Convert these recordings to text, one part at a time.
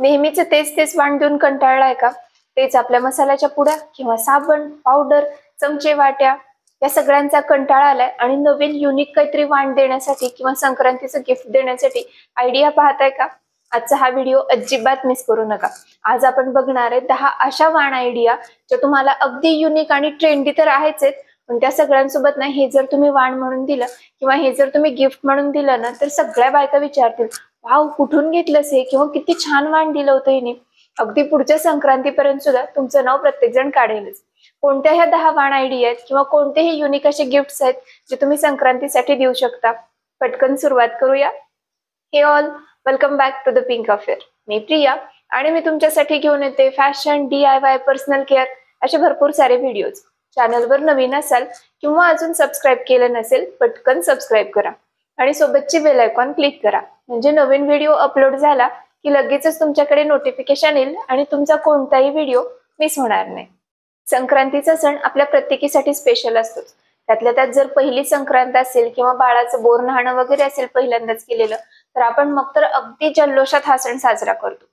नेहमीच तेच तेच वाण देऊन कंटाळलाय का? तेच आपल्या मसाल्याच्या पुड्या किंवा साबण, पावडर, चमचे, वाट्या या सगळ्यांचा कंटाळा आलाय आणि नवीन युनिक काहीतरी वाण देण्यासाठी किंवा संक्रांतीचं गिफ्ट देण्यासाठी आयडिया पाहताय का? आजचा हा व्हिडिओ अजिबात मिस करू नका. आज आपण बघणार आहे 10 अशा वाण आयडिया ज्या तुम्हाला अगदी युनिक आणि ट्रेंडी तर आहेच आहेत, पण त्या सगळ्यांसोबत ना हे जर तुम्ही वाण म्हणून दिलं किंवा हे जर तुम्ही गिफ्ट म्हणून दिलं ना, तर सगळ्या बायका विचारतील, वाव कुठून घेतलंस हे किंवा किती छान वाण दिलं होतं हिने. अगदी पुढच्या संक्रांतीपर्यंत सुद्धा तुमचं नाव प्रत्येक जण काढेलच. कोणत्या ह्या 10 वाण आयडिया आहेत किंवा कोणतेही युनिक असे गिफ्ट्स आहेत जे तुम्ही संक्रांतीसाठी देऊ शकता? पटकन सुरुवात करूया. Hey all, welcome back to the pink affair. मी प्रिया आणि मी तुमच्यासाठी घेऊन येते फॅशन, DIY, पर्सनल केअर असे भरपूर सारे व्हिडिओज. चॅनलवर नवीन असाल किंवा अजून सबस्क्राईब केलं नसेल, पटकन सबस्क्राईब करा आणि सोबतची बेल आयकॉन क्लिक करा, म्हणजे नवीन व्हिडिओ अपलोड झाला की लगेचच तुमच्याकडे नोटिफिकेशन येईल आणि तुमचा कोणताही व्हिडिओ मिस होणार नाही. संक्रांतीचा सण आपल्या प्रत्येकीसाठी स्पेशल असतोच. त्यातल्या त्यात जर पहिली संक्रांत असेल किंवा बाळाचं बोर न्हाणं वगैरे असेल पहिल्यांदाच केलेलं, तर आपण मग तर अगदी जल्लोषात हा सण साजरा करतो.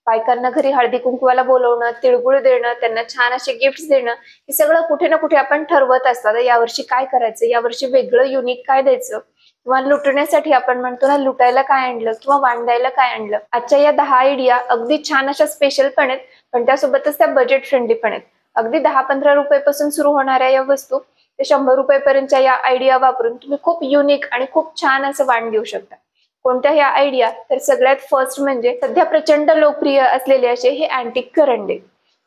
बायकांना घरी हळदी कुंकवाला बोलवणं, तिळगुळ देणं, त्यांना छान असे गिफ्ट देणं, हे सगळं कुठे ना कुठे आपण ठरवत असतात. यावर्षी काय करायचं, यावर्षी वेगळं युनिक काय द्यायचं, किंवा लुटण्यासाठी आपण म्हणतो ना, लुटायला काय आणलं किंवा वांडायला काय आणलं. आजच्या या 10 आयडिया अगदी छान अशा स्पेशल पण आहेत, पण त्यासोबतच त्या बजेट फ्रेंडली पण आहेत. अगदी 10-15 रुपयापासून सुरू होणाऱ्या या वस्तू ते 100 रुपयापर्यंतच्या या आयडिया वापरून तुम्ही खूप युनिक आणि खूप छान असं वाण देऊ शकता. कोणत्या ह्या आयडिया? तर सगळ्यात फर्स्ट म्हणजे सध्या प्रचंड लोकप्रिय असलेले असे हे अँटिक करंडे.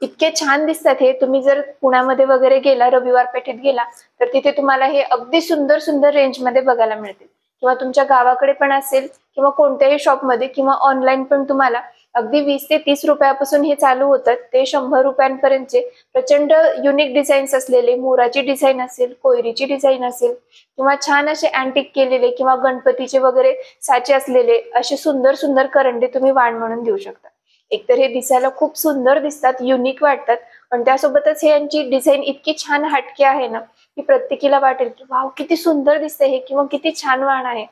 इतके छान दिसतात हे. तुम्ही जर पुण्यामध्ये वगैरे गेला, रविवार पेठेत गेला, तर तिथे तुम्हाला हे अगदी सुंदर सुंदर रेंज मध्ये बघायला मिळतील. किंवा तुमच्या गावाकडे पण असेल किंवा कोणत्याही शॉपमध्ये किंवा ऑनलाईन पण तुम्हाला अगदी 20 ते 30 रुपयापासून हे चालू होतात ते 100 रुपयांपर्यंतचे प्रचंड युनिक डिझाईन्स असलेले, मोराची डिझाईन असेल, कोयरीची डिझाईन असेल किंवा छान असे अँटिक केलेले किंवा गणपतीचे वगैरे साचे असलेले असे सुंदर सुंदर करंडे तुम्ही वाण म्हणून देऊ शकता. एकतर हे दिसायला खूप सुंदर दिसतात, युनिक वाटतात, पण त्यासोबतच हे यांची डिझाईन इतकी छान हटके आहे ना, की प्रत्येकीला वाटेल की वाव किती सुंदर दिसतंय हे किंवा किती छान वाण आहे.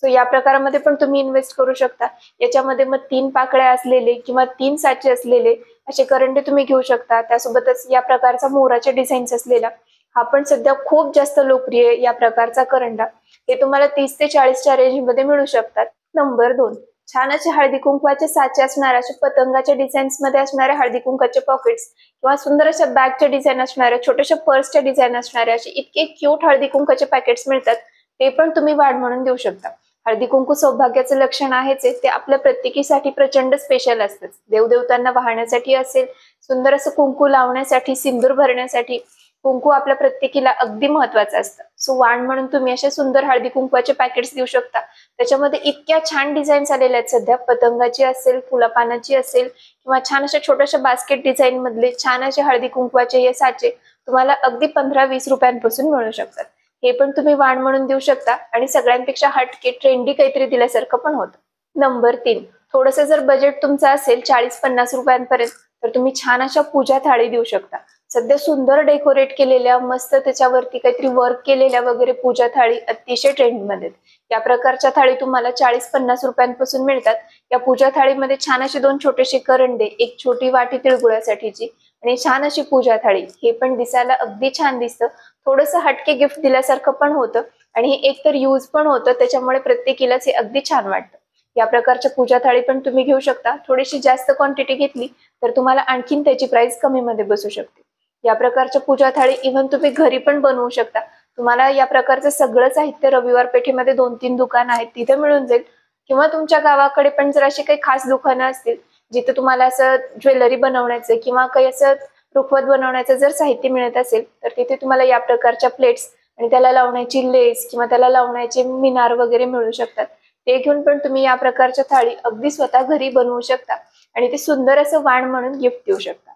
सो या प्रकारामध्ये पण तुम्ही इन्व्हेस्ट करू शकता. याच्यामध्ये मग 3 पाकळ्या असलेले किंवा 3 साचे असलेले असे करंडे तुम्ही घेऊ शकता. त्यासोबतच या प्रकारचा मोराच्या डिझाईन्स असलेला हा पण सध्या खूप जास्त लोकप्रिय या प्रकारचा करंडा. हे तुम्हाला 30 ते 40च्या रेंज मध्ये मिळू शकतात. नंबर 2, छान असे हळदी कुंकवाचे साचे असणारे, असे पतंगाच्या डिझाईन्स मध्ये असणारे हळदी कुंकाचे पॉकेट्स किंवा सुंदर अशा बॅगच्या डिझाईन असणाऱ्या, छोट्याशा पर्सच्या डिझाईन असणाऱ्या असे इतके क्यूट हळदी कुंकाचे पॅकेट्स मिळतात. ते पण तुम्ही वाण म्हणून देऊ शकता. हळदी कुंकू सौभाग्याचं लक्षण आहेच, ते आपल्या प्रत्येकीसाठी प्रचंड स्पेशल असतं. देवदेवतांना वाहण्यासाठी असेल, सुंदर असं कुंकू लावण्यासाठी, सिंदूर भरण्यासाठी कुंकू आपल्या प्रत्येकीला अगदी महत्वाचं असतं. सो वाण म्हणून तुम्ही अशा सुंदर हळदी कुंकवाचे पॅकेट्स देऊ शकता. त्याच्यामध्ये इतक्या छान डिझाईन्स आलेल्या आहेत सध्या. पतंगाची असेल, फुलापानाची असेल किंवा छान अशा छोट्याशा बास्केट डिझाईन मधले छान असे हळदी कुंकवाचे हे साचे तुम्हाला अगदी 15-20 रुपयांपासून मिळू शकतात. हे पण तुम्ही वाण म्हणून देऊ शकता आणि सगळ्यांपेक्षा हटके ट्रेंडी काहीतरी दिल्यासारखं पण होतं. नंबर 3, थोडंसं जर बजेट तुमचं असेल 40-50 रुपयांपर्यंत, तर तुम्ही छान अशा पूजा थाळी देऊ शकता. सध्या सुंदर डेकोरेट केलेल्या, मस्त त्याच्यावरती काहीतरी वर्क केलेल्या वगैरे पूजा थाळी अतिशय ट्रेंडमध्ये. या प्रकारच्या थाळी तुम्हाला 40-50 रुपयांपासून मिळतात. या पूजा थाळीमध्ये छान असे 2 छोटेसे करंडे, एक छोटी वाटी तिळगुळासाठीची आणि छान अशी पूजा थाळी. हे पण दिसायला अगदी छान दिसतं, थोडंसं हटके गिफ्ट दिल्यासारखं पण होतं आणि हे एकतर यूज पण होतं, त्याच्यामुळे प्रत्येकीलाच हे अगदी छान वाटतं. या प्रकारच्या पूजा थाळी पण तुम्ही घेऊ शकता. थोडीशी जास्त क्वांटिटी घेतली तर तुम्हाला आणखीन त्याची प्राइस कमी मध्ये बसू शकते. या प्रकारच्या पूजा थाळी इव्हन तुम्ही घरी पण बनवू शकता. तुम्हाला या प्रकारचं सगळं साहित्य रविवार पेठेमध्ये 2-3 दुकान आहेत, तिथे मिळून जाईल. किंवा तुमच्या गावाकडे पण जर अशी काही खास दुकानं असतील जिथे तुम्हाला असं ज्वेलरी बनवण्याचं किंवा काही असं रुखवत बनवण्याचं जर साहित्य मिळत असेल, तर तिथे तुम्हाला या प्रकारच्या प्लेट्स आणि त्याला लावण्याची लेस किंवा त्याला लावण्याचे मिनार वगैरे मिळू शकतात. ते घेऊन पण तुम्ही या प्रकारच्या थाळी अगदी स्वतः घरी बनवू शकता आणि ते सुंदर असं वाण म्हणून गिफ्ट देऊ शकता.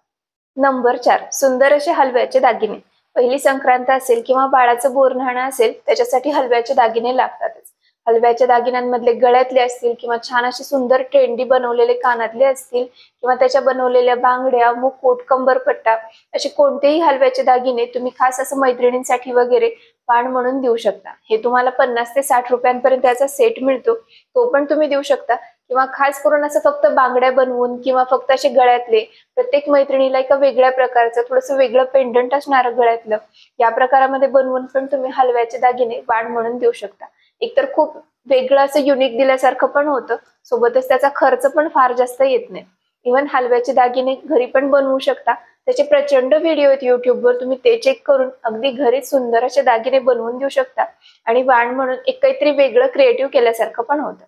नंबर 4, सुंदर असे हलव्याचे दागिने. पहिली संक्रांत असेल किंवा बाळाचं बोर न्हाणं असेल, त्याच्यासाठी हलव्याचे दागिने लागतातच. हलव्याच्या दागिन्यांमधले गळ्यातले असतील किंवा छान असे सुंदर ट्रेंडी बनवलेले कानातले असतील किंवा त्याच्या बनवलेल्या बांगड्या, मुकुट, कंबरपट्टा असे कोणतेही हलव्याचे दागिने तुम्ही खास असं मैत्रिणींसाठी वगैरे वाण म्हणून देऊ शकता. हे तुम्हाला 50 ते 60 रुपयांपर्यंत याचा सेट मिळतो, तो पण तुम्ही देऊ शकता. किंवा खास करून असं फक्त बांगड्या बनवून किंवा फक्त असे गळ्यातले प्रत्येक मैत्रिणीला एका वेगळ्या प्रकारचं थोडंसं वेगळं पेंडंट असणारं गळ्यातलं या प्रकारामध्ये बनवून पण तुम्ही हलव्याचे दागिने वाण म्हणून देऊ शकता. एकतर खूप वेगळं असं युनिक दिल्यासारखं पण होतं, सोबतच त्याचा खर्च पण फार जास्त येत नाही. इव्हन हलव्याचे दागिने घरी पण बनवू शकता. त्याचे प्रचंड व्हिडिओ आहेत युट्यूबवर, तुम्ही ते चेक करून अगदी घरी सुंदर असे दागिने बनवून देऊ शकता आणि वाण म्हणून एक काहीतरी वेगळं क्रिएटिव्ह केल्यासारखं पण होतं.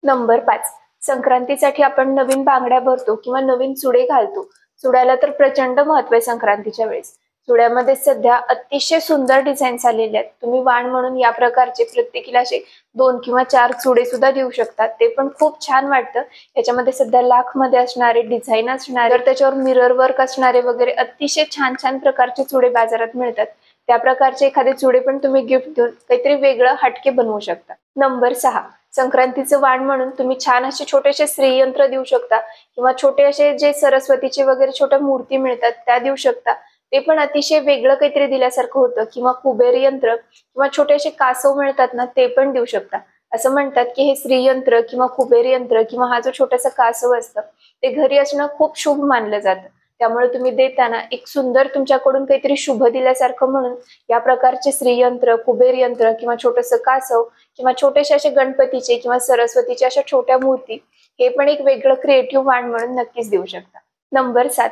नंबर 5, संक्रांतीसाठी आपण नवीन बांगड्या भरतो किंवा नवीन चुडे घालतो. चुड्याला तर प्रचंड महत्व आहे संक्रांतीच्या वेळेस. चुड्यामध्ये सध्या अतिशय सुंदर डिझाईन्स आलेले आहेत. तुम्ही वाण म्हणून या प्रकारचे प्रत्येकीला असे 2 किंवा 4 चुडे सुद्धा देऊ शकतात. ते पण खूप छान वाटतं. याच्यामध्ये सध्या लाख मध्ये असणारे डिझाईन असणारे, तर त्याच्यावर मिरर वर्क असणारे वगैरे अतिशय छान छान प्रकारचे चुडे बाजारात मिळतात. त्या प्रकारचे एखादे चुडे पण तुम्ही गिफ्ट देऊन काहीतरी वेगळं हटके बनवू शकता. नंबर 6, संक्रांतीचं वाण म्हणून तुम्ही छान असे छोटेसे श्रीयंत्र देऊ शकता किंवा छोटे असे जे सरस्वतीचे वगैरे छोट्या मूर्ती मिळतात त्या देऊ शकता. ते पण अतिशय वेगळं काहीतरी दिल्यासारखं होतं. किंवा कुबेर यंत्र किंवा छोटे असे कासव मिळतात ना, ते पण देऊ शकता. असं म्हणतात की हे श्रीयंत्र किंवा कुबेर यंत्र किंवा हा जो छोटासा कासव असतं ते घरी असणं खूप शुभ मानलं जातं. त्यामुळे तुम्ही देताना एक सुंदर तुमच्याकडून काहीतरी शुभ दिल्यासारखं म्हणून या प्रकारचे श्रीयंत्र, कुबेर यंत्र किंवा छोटंसं कासव किंवा छोटेसे असे गणपतीचे किंवा सरस्वतीच्या अशा छोट्या मूर्ती हे पण एक वेगळं क्रिएटिव्ह वाण म्हणून नक्कीच देऊ शकता. नंबर 7,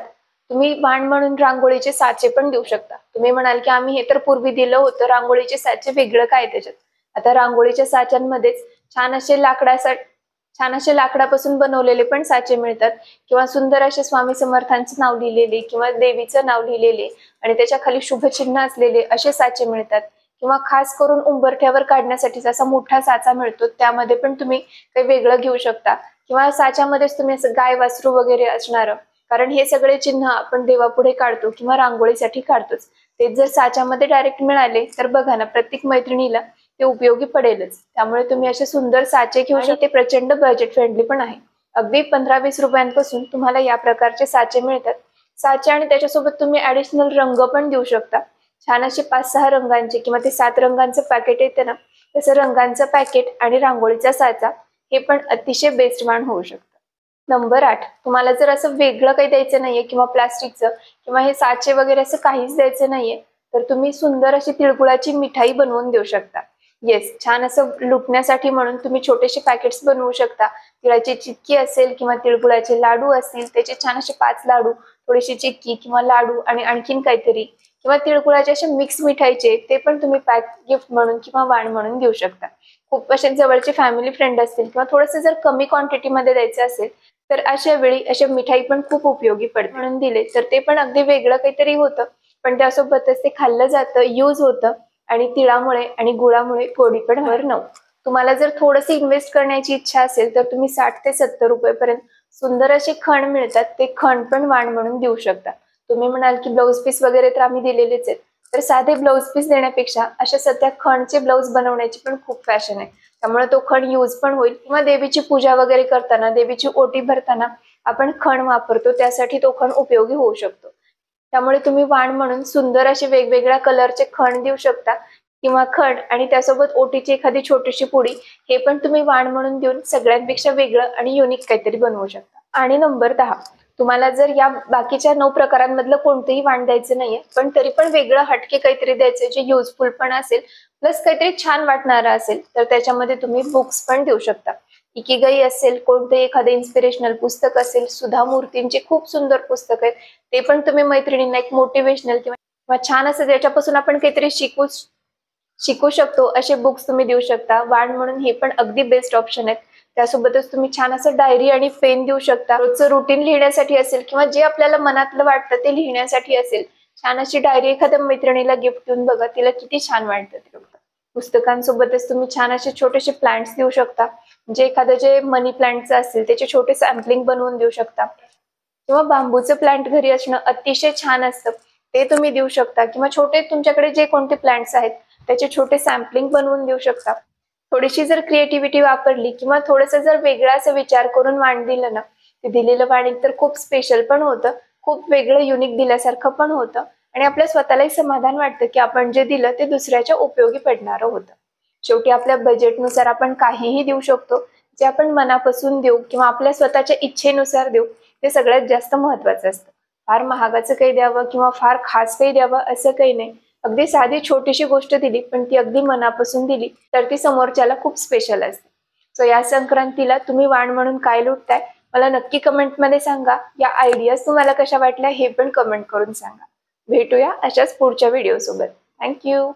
तुम्ही वाण म्हणून रांगोळीचे साचे पण देऊ शकता. तुम्ही म्हणाल की आम्ही हे तर पूर्वी दिलं होतं, रांगोळीचे साचे वेगळं काय त्याच्यात. आता रांगोळीच्या साच्यांमध्येच छान असे लाकडापासून बनवलेले पण साचे मिळतात किंवा सुंदर असे स्वामी समर्थांचं नाव लिहिलेले किंवा देवीचं नाव लिहिलेले आणि त्याच्या खाली शुभचिन्ह असलेले असे साचे मिळतात. किंवा खास करून उंबरठ्यावर काढण्यासाठी असा मोठा साचा मिळतो, त्यामध्ये पण तुम्ही काही वेगळं घेऊ शकता. किंवा साच्यामध्येच तुम्ही असं गाय वासरू वगैरे असणार, कारण हे सगळे चिन्ह आपण देवापुढे काढतो किंवा रांगोळीसाठी काढतोच. ते जर साच्यामध्ये डायरेक्ट मिळाले तर बघा ना, प्रत्येक मैत्रिणीला ते उपयोगी पडेलच. त्यामुळे तुम्ही असे सुंदर साचे घेऊ शकता. ते प्रचंड बजेट फ्रेंडली पण आहे. अगदी 15-20 रुपयांपासून तुम्हाला या प्रकारचे साचे मिळतात. साचे आणि त्याच्यासोबत तुम्ही ऍडिशनल रंग पण देऊ शकता. छान असे 5-6 रंगांचे किंवा ते 7 रंगांचं पॅकेट येते ना, तसं रंगांचं पॅकेट आणि रांगोळीचा साचा हे पण अतिशय बेस्ट वाण होऊ शकतं. नंबर 8, तुम्हाला जर असं वेगळं काही द्यायचं नाहीये किंवा प्लास्टिकचं किंवा हे साचे वगैरे असं काहीच द्यायचं नाहीये, तर तुम्ही सुंदर अशी तिळगुळाची मिठाई बनवून देऊ शकता. येस, छान असं लुटण्यासाठी म्हणून तुम्ही छोटेसे पॅकेट्स बनवू शकता. तिळाची चिक्की असेल किंवा तिळगुळाचे लाडू असतील, त्याचे छान असे 5 लाडू, थोडीशी चिक्की किंवा लाडू आणि आणखीन काहीतरी किंवा तिळगुळाचे असे मिक्स मिठाईचे ते पण तुम्ही पॅक गिफ्ट म्हणून किंवा वाण म्हणून देऊ शकता. खूप असे जवळचे फॅमिली फ्रेंड असतील किंवा थोडंसं जर कमी क्वांटिटीमध्ये द्यायचं असेल तर अशा वेळी अशा मिठाई पण खूप उपयोगी पडते. म्हणून दिले तर ते पण अगदी वेगळं काहीतरी होतं, पण त्यासोबतच ते खाल्लं जातं, यूज होतं आणि तिळामुळे आणि गुळामुळे गोडी पण. नंबर 9, तुम्हाला जर थोडंसं इन्व्हेस्ट करण्याची इच्छा असेल तर तुम्ही 60 ते 70 रुपयेपर्यंत सुंदर असे खण मिळतात, ते खण पण वाण म्हणून देऊ शकता. तुम्ही म्हणाल की ब्लाऊज पीस वगैरे तर आम्ही दिलेलेच आहेत, तर साधे ब्लाऊज पीस देण्यापेक्षा अशा सध्या खणचे ब्लाऊज बनवण्याची पण खूप फॅशन आहे. त्यामुळे तो खण यूज पण होईल किंवा देवीची पूजा वगैरे करताना, देवीची ओटी भरताना आपण खण वापरतो, त्यासाठी तो खण उपयोगी होऊ शकतो. त्यामुळे तुम्ही वाण म्हणून सुंदर असे वेगवेगळ्या कलरचे खण देऊ शकता किंवा खण आणि त्यासोबत ओटीची एखादी छोटीशी पुडी हे पण तुम्ही वाण म्हणून देऊन सगळ्यांपेक्षा वेगळं आणि युनिक काहीतरी बनवू शकता. आणि नंबर 10, तुम्हाला जर या बाकीच्या 9 प्रकारांमधलं कोणतेही वाण द्यायचं नाहीये, पण तरी पण वेगळं हटके काहीतरी द्यायचं जे युजफुल पण असेल प्लस काहीतरी छान वाटणारं असेल, तर त्याच्यामध्ये तुम्ही बुक्स पण देऊ शकता. इकिगाई असेल, कोणते एखादं इन्स्पिरेशनल पुस्तक असेल, सुधा मूर्तींचे खूप सुंदर पुस्तक आहेत, ते पण तुम्ही मैत्रिणींना एक मोटिवेशनल किंवा छान असं ज्याच्यापासून आपण काहीतरी शिकू शकतो असे बुक्स तुम्ही देऊ शकता. वाण म्हणून हे पण अगदी बेस्ट ऑप्शन आहेत. त्यासोबतच तुम्ही छान असं डायरी आणि पेन देऊ शकता. रोजचं रुटीन लिहिण्यासाठी असेल किंवा जे आपल्याला मनातलं वाटतं ते लिहिण्यासाठी असेल, छान अशी डायरी एखाद्या मैत्रिणीला गिफ्ट देऊन बघा, तिला किती छान वाटतं ते बघा. पुस्तकांसोबतच तुम्ही छान असे छोटेसे प्लांट्स देऊ शकता. जे एखादं जे मनी प्लांटचं असेल त्याचे छोटे सॅम्पलिंग बनवून देऊ शकता किंवा बांबूचं प्लांट घरी असणं अतिशय छान असतं, ते तुम्ही देऊ शकता किंवा छोटे तुमच्याकडे जे कोणते प्लांट्स आहेत त्याचे छोटे सॅम्पलिंग बनवून देऊ शकता. थोडीशी जर क्रिएटिव्हिटी वापरली किंवा थोडंसं जर वेगळा असं विचार करून वाण दिलं ना, ते दिलेलं वाण तर खूप स्पेशल पण होतं, खूप वेगळं युनिक दिल्यासारखं पण होतं आणि आपल्या स्वतःलाही समाधान वाटतं की आपण जे दिलं ते दुसऱ्याच्या उपयोगी पडणारं होतं. शेवटी आपल्या बजेटनुसार आपण काहीही देऊ शकतो. जे आपण मनापासून देऊ किंवा आपल्या स्वतःच्या इच्छेनुसार देऊ ते सगळ्यात जास्त महत्वाचं असतं. फार महागाचं काही द्यावं किंवा फार खास काही द्यावं असं काही नाही. अगदी साधी छोटीशी गोष्ट दिली पण ती अगदी मनापासून दिली तर ती समोरच्याला खूप स्पेशल असते. सो या संक्रांतीला तुम्ही वाण म्हणून काय लुटताय मला नक्की कमेंटमध्ये सांगा. या आयडियाज तुम्हाला कशा वाटल्या हे पण कमेंट करून सांगा. भेटूया अशाच पुढच्या व्हिडिओ सोबत. थँक्यू.